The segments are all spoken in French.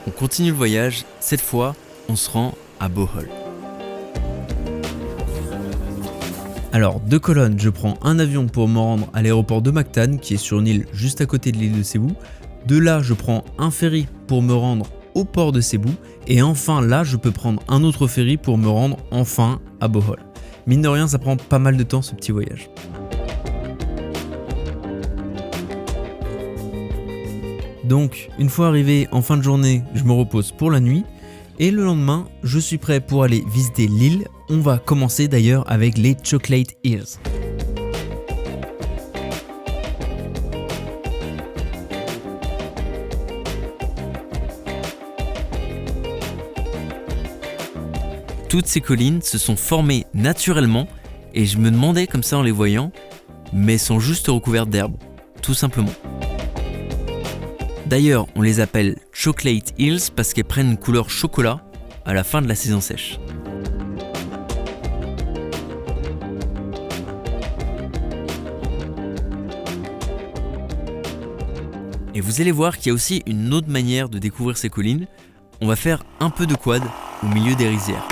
On continue le voyage, cette fois, on se rend à Bohol. Alors, de Cologne, je prends un avion pour me rendre à l'aéroport de Mactan, qui est sur une île juste à côté de l'île de Cebu. De là, je prends un ferry pour me rendre au port de Cebu. Et enfin, là, je peux prendre un autre ferry pour me rendre enfin à Bohol. Mine de rien, ça prend pas mal de temps ce petit voyage. Donc, une fois arrivé en fin de journée, je me repose pour la nuit. Et le lendemain, je suis prêt pour aller visiter l'île. On va commencer d'ailleurs avec les Chocolate Hills. Toutes ces collines se sont formées naturellement et je me demandais comme ça en les voyant, mais sont juste recouvertes d'herbe, tout simplement. D'ailleurs, on les appelle Chocolate Hills parce qu'elles prennent une couleur chocolat à la fin de la saison sèche. Et vous allez voir qu'il y a aussi une autre manière de découvrir ces collines. On va faire un peu de quad au milieu des rizières.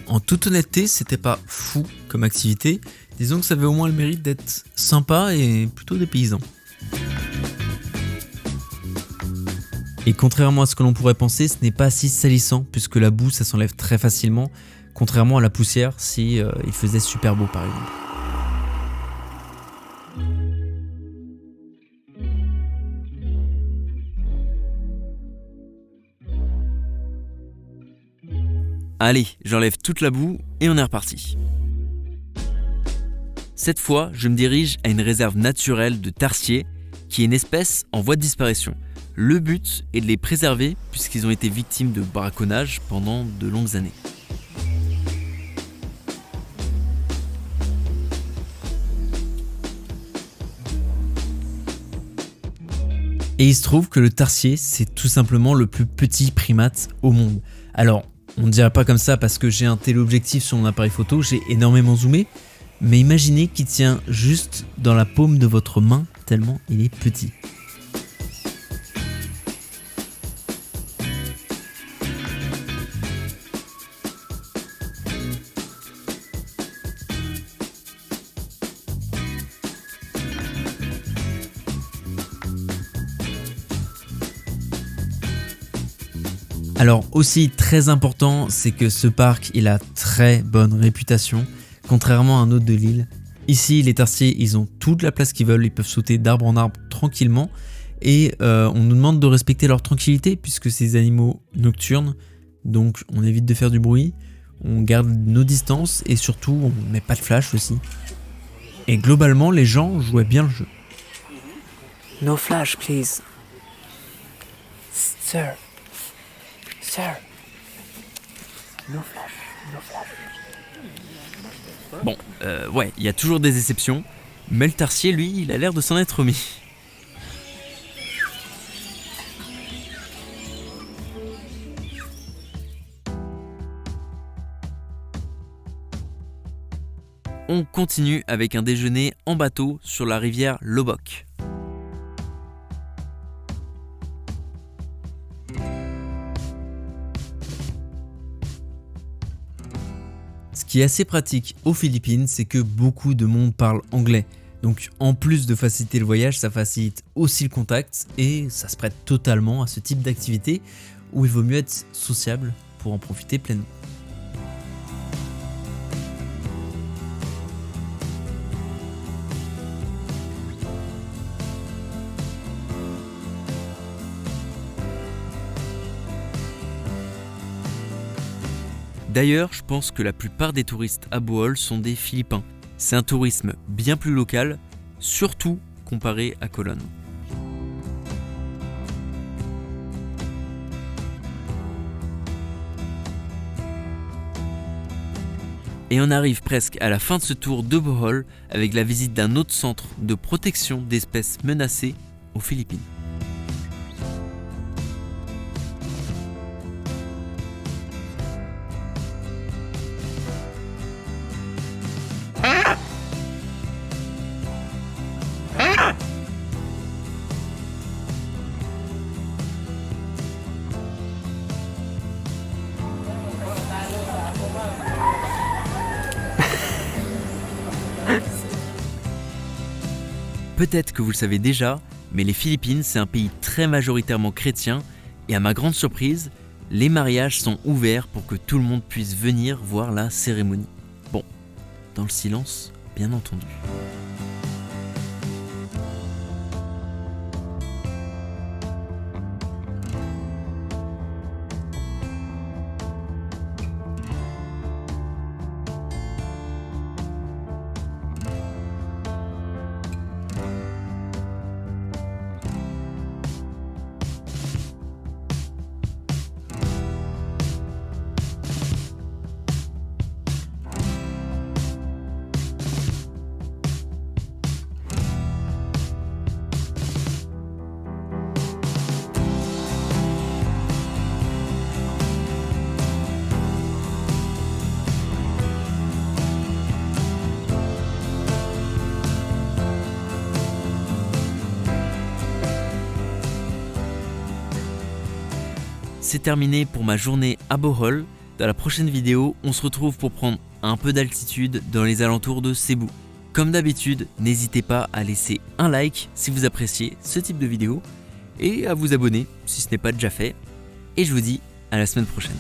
En toute honnêteté, c'était pas fou comme activité. Disons que ça avait au moins le mérite d'être sympa et plutôt dépaysant. Et contrairement à ce que l'on pourrait penser, ce n'est pas si salissant puisque la boue ça s'enlève très facilement, contrairement à la poussière si il faisait super beau par exemple. Allez, j'enlève toute la boue et on est reparti. Cette fois, je me dirige à une réserve naturelle de tarsiers, qui est une espèce en voie de disparition. Le but est de les préserver puisqu'ils ont été victimes de braconnage pendant de longues années. Et il se trouve que le tarsier, c'est tout simplement le plus petit primate au monde. Alors, on ne dirait pas comme ça parce que j'ai un téléobjectif sur mon appareil photo, j'ai énormément zoomé, mais imaginez qu'il tient juste dans la paume de votre main tellement il est petit. Alors aussi très important, c'est que ce parc il a très bonne réputation, contrairement à un autre de l'île. Ici les tarsiers ils ont toute la place qu'ils veulent, ils peuvent sauter d'arbre en arbre tranquillement et on nous demande de respecter leur tranquillité puisque c'est des animaux nocturnes, donc on évite de faire du bruit, on garde nos distances et surtout on met pas de flash aussi. Et globalement les gens jouaient bien le jeu. No flash, please. Sir. Sir. No flash, no flash. Bon, ouais, il y a toujours des exceptions, mais le tarsier, lui, il a l'air de s'en être remis. On continue avec un déjeuner en bateau sur la rivière Lobok. Ce qui est assez pratique aux Philippines, c'est que beaucoup de monde parle anglais. Donc en plus de faciliter le voyage, ça facilite aussi le contact et ça se prête totalement à ce type d'activité où il vaut mieux être sociable pour en profiter pleinement. D'ailleurs, je pense que la plupart des touristes à Bohol sont des Philippins. C'est un tourisme bien plus local, surtout comparé à Colonne. Et on arrive presque à la fin de ce tour de Bohol avec la visite d'un autre centre de protection d'espèces menacées aux Philippines. Peut-être que vous le savez déjà, mais les Philippines, c'est un pays très majoritairement chrétien et à ma grande surprise, les mariages sont ouverts pour que tout le monde puisse venir voir la cérémonie. Bon, dans le silence, bien entendu. C'est terminé pour ma journée à Bohol. Dans la prochaine vidéo, on se retrouve pour prendre un peu d'altitude dans les alentours de Cebu. Comme d'habitude, n'hésitez pas à laisser un like si vous appréciez ce type de vidéo et à vous abonner si ce n'est pas déjà fait. Et je vous dis à la semaine prochaine.